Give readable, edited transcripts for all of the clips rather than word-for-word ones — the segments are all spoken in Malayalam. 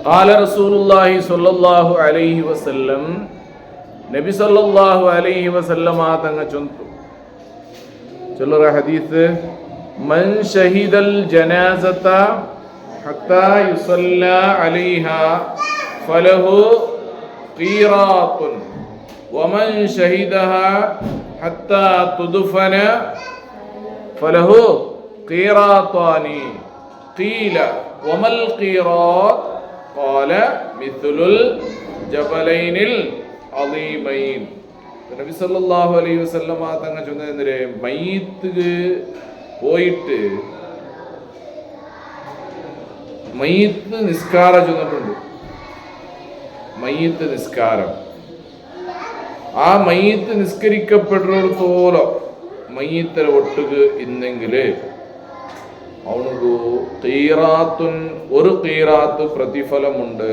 ഖാല റസൂലുള്ളാഹി സ്വല്ലല്ലാഹു അലൈഹി വസല്ലം, നബി സല്ലല്ലാഹു അലൈഹി വസല്ലമ തങ്ങൾ ചൊല്ലുന്ന ഹദീസ്, മൻ ഷഹിദൽ ജനാസത ഹത്താ യുസല്ലാ അലൈഹാ ഫലഹു ഖീറാത്തുൻ വമൻ ഷഹിദഹാ ഹത്താ തുദ്ഫന ഫലഹു ഖീറാത്താനി ഖീല വമൽ ഖീറാത്ത് ഖാല മിസ്ലുൽ ജബലൈനിൽ അളീമൈൻ. നബി സല്ലല്ലാഹു അലൈഹി വസല്ലമ തങ്ങൾ ചൊന്നതിനെ, മയ്യിത്ത് പോയിട്ട് മയ്യിത്ത് നിസ്കാരം ചൊന്നിട്ടുണ്ട്. മയ്യിത്ത് നിസ്കാരം, ആ മയ്യിത്ത് നിസ്കരിക്കപ്പെടുന്നിടത്തോളം മയ്യിത്തര ഒട്ടുക ഇന്നെങ്കില് അവനു ഖീറാത്തുൻ, ഒരു ഖീറാത്ത് പ്രതിഫലമുണ്ട്.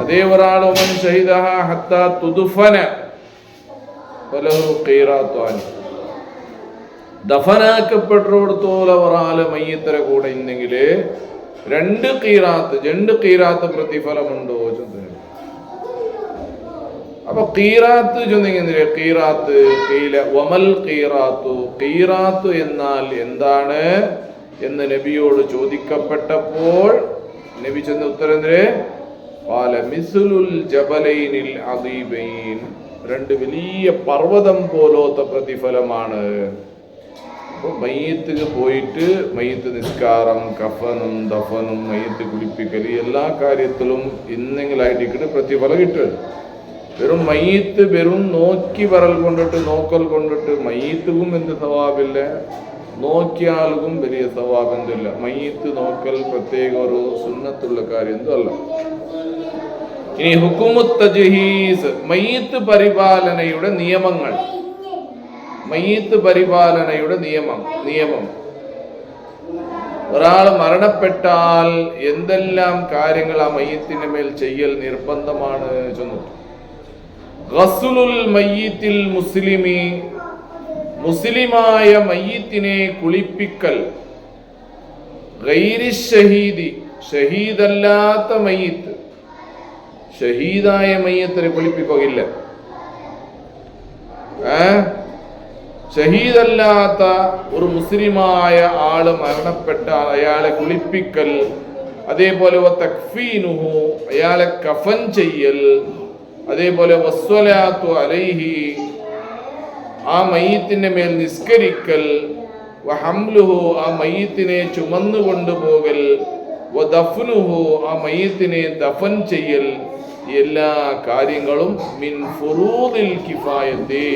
അതേ ഒരാൾ ഒമൻ ഷഹിദഹ ഹത്താ തുദ്ഫന ഫലഹു ഖീറാത്താനി, ദഫനാക്കപ്പെടുന്നിടത്തോളം ഒരാള് മയ്യിത്തര കൂടെ ഇന്നെങ്കിൽ രണ്ട് ഖീറാത്ത് പ്രതിഫലമുണ്ടോ ചോദിച്ചു. അപ്പൊ ഖീറാത്ത് ചൊന്നെങ്കിൽ ഖീറാത്ത് ഖീല വമൽ ഖീറാത്തു, ഖീറാത്ത് എന്നാൽ എന്താണ് എന്ന് നബിയോട് ചോദിക്കപ്പെട്ടപ്പോൾ നബി ചെന്ന ഉത്തരം ഖാല മിസ്ലുൽ ജബലൈനിൽ അദീബൈൻ, രണ്ട് വലിയ പർവ്വതം പോലത്തെ പ്രതിഫലമാണ്. അപ്പോൾ മയ്യിത്ത് പോയിട്ട് മയ്യിത്ത് നിസ്കാരം, കഫനും ദഫനും മയ്യിത്ത് കുളിപ്പിക്കൽ എല്ലാ കാര്യത്തിലും ഇന്നെങ്കിലായിട്ട് പ്രതിഫലം കിട്ടും. വെറും മയ്യിത്ത് വെറും നോക്കൽ കൊണ്ടിട്ട് മയ്യിത്തും എന്ത് സവാബില്ല, നോക്കിയാൽക്കും വലിയ സവാബ് എന്തില്ല. മയ്യിത്ത് നോക്കൽ പ്രത്യേക ഒരു സുന്നത്തുള്ള കാര്യം എന്തോ അല്ല. ഇനി ഹുക്കുമുത്ത് തജ്ഹീസ്, മയ്യിത്ത് പരിപാലനയുടെ നിയമങ്ങൾ. മയ്യിത്ത് പരിപാലനയുടെ നിയമം ഒരാൾ മരണപ്പെട്ടാൽ എന്തെല്ലാം കാര്യങ്ങൾ ആ മയ്യിത്തിന്റെ മേൽ ചെയ്യൽ നിർബന്ധമാണ് ചൊന്നു. ഗസ്ലുൽ മയ്യിത്തിൽ മുസ്ലിമി, മുസ്ലിമായ മയ്യിത്തിനെ കുളിപ്പിക്കൽ. ഗൈരി ഷഹീദി, ഷഹീദല്ലാത്ത മയ്യിത്ത്, ഷഹീദായ മയ്യിത്തിനെ കുളിപ്പിക്കുകയില്ല. ഷഹീദല്ലാത്ത ഒരു മുസ്ലിമായ ആള് മരണപ്പെട്ടാൽ അയാളെ കുളിപ്പിക്കൽ, അതേപോലെ തക്ഫീനുഹു, അയാളെ കഫൻ ചെയ്യൽ, അതേപോലെ വസ്വലാത്തു അലൈഹി, ആ മയ്യിത്തിന്റെ മേൽ നിസ്കരിക്കൽ, വഹംലുഹു, ആ മയ്യിത്തിനെ ചുമന്നു കൊണ്ടുപോകൽ, വദഫ്നുഹു, ആ മയ്യിത്തിനെ ദഫൻ ചെയ്യൽ, എല്ലാ കാര്യങ്ങളും മിൻ ഫുറൂദിൽ കിഫായത്തി,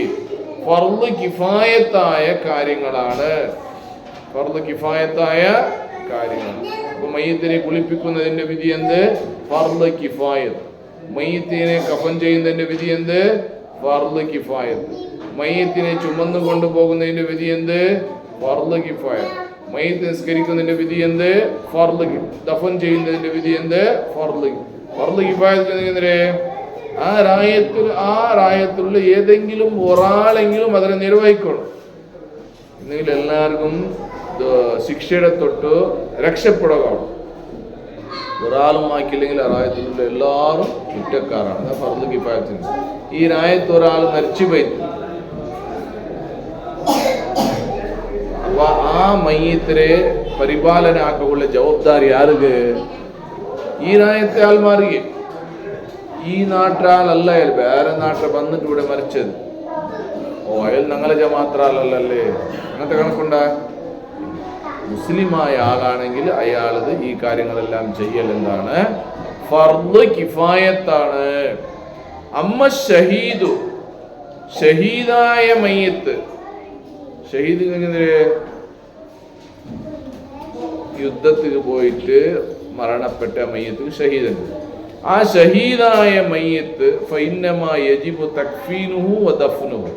ഫർള് കിഫായത്തായ കാര്യങ്ങളാണ്. ഫർള് കിഫായത്തായ കാര്യങ്ങൾ. അപ്പൊ മയ്യിത്തിനെ കുളിപ്പിക്കുന്നതിന്റെ വിധി എന്ത്? ഫർള് കിഫായത്ത്. മയ്യിത്തിനെ കഫൻ ചെയ്യുന്നതിന്റെ വിധി എന്ത്? ഫർള് കിഫായത്ത്. മയ്യിത്തിനെ ചുമന്നു കൊണ്ടുപോകുന്നതിന്റെ വിധി എന്ത്? ഫർള് കിഫായത്ത്. മയ്യിത്ത് നിസ്കരിക്കുന്നതിന്റെ വിധി എന്ത്? ഫർള്. ദഫൻ ചെയ്യുന്നതിന്റെ വിധി എന്ത്? ഫർള് കിഫായത്ത്. ആ റായത്തിലുള്ള ഏതെങ്കിലും ഒരാളെങ്കിലും അതിനെ നിർവഹിക്കണം. എന്നെങ്കിൽ എല്ലാവർക്കും ശിക്ഷയുടെ തൊട്ട് രക്ഷപ്പെടുക. ഒരാളും ആക്കിയില്ലെങ്കിൽ ആ റായത്തിലുള്ള എല്ലാവരും കുറ്റക്കാരാണ്. ഫർള് കിഫായത്തിന് ഈ റായത്ത് ഒരാൾ മരിച്ചുപോയി, അപ്പൊ ആ മയ്യിത്തിനെ പരിപാലനാക്കുള്ള ജവാബ്ദാരി ആർക്ക്? ഈ റായത്തെ ആൾ മാറുക. ഈ നാട്ടാളല്ല, വേറെ നാട്ടിൽ വന്നിട്ട് ഇവിടെ മരിച്ചത്. അയാൾ ഞങ്ങളെ ജമാഅത്താളല്ലേ, അങ്ങനത്തെ കണക്കുണ്ടാ? മുസ്ലിമായ ആളാണെങ്കിൽ അയാളത് ഈ കാര്യങ്ങളെല്ലാം ചെയ്യൽ എന്താണ്? ഫർള് കിഫായത്താണ്. അമ്മ ഷഹീദു, ഷഹീദായ മയ്യിത്ത്, ഷഹീദ് യുദ്ധത്തിന് പോയിട്ട് മരണപ്പെട്ട മയ്യിത്ത് ഷഹീദുണ്ട്. ആ ഷഹീദായ മയ്യിത്ത് ഫഇന്നമാ യജിബു തക്ഫീനുഹു വദഫ്നുഹു,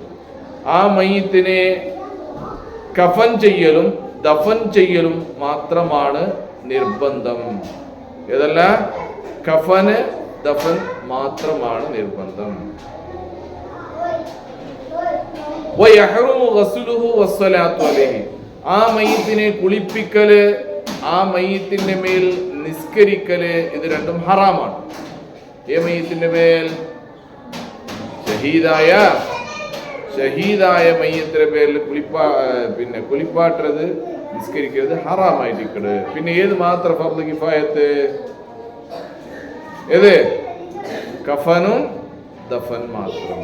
ആ മയ്യിത്തിനെ കഫൻ ചെയ്യലും ദഫൻ ചെയ്യലും മാത്രമാണ് നിർബന്ധം. ഏതല്ല, കഫന് ദഫൻ മാത്രമാണ് നിർബന്ധം. വയഹ്റുമു ഗസ്ലുഹു വസ്സലാത്തു അലൈഹി, ആ മയ്യിത്തിനെ കുളിപ്പിക്കല്, ആ മയ്യിത്തിന്റെ മേൽ നിസ്കരിക്കല് ഇത് രണ്ടും ഹറാമാണ്. ഏ മയ്യത്തിന്റെ മേൽ? ഷഹീദായ മയ്യത്തിന്റെ പേരിൽ കുളിപ്പാട്ടുന്നത് നിസ്കരിക്കരുത്, ഹറാമായിരിക്കണ്. പിന്നെ ഏത് മാത്രം ഫർദ് കിഫായത്ത്? ഏത്? കഫനും ദഫൻ മാത്രം.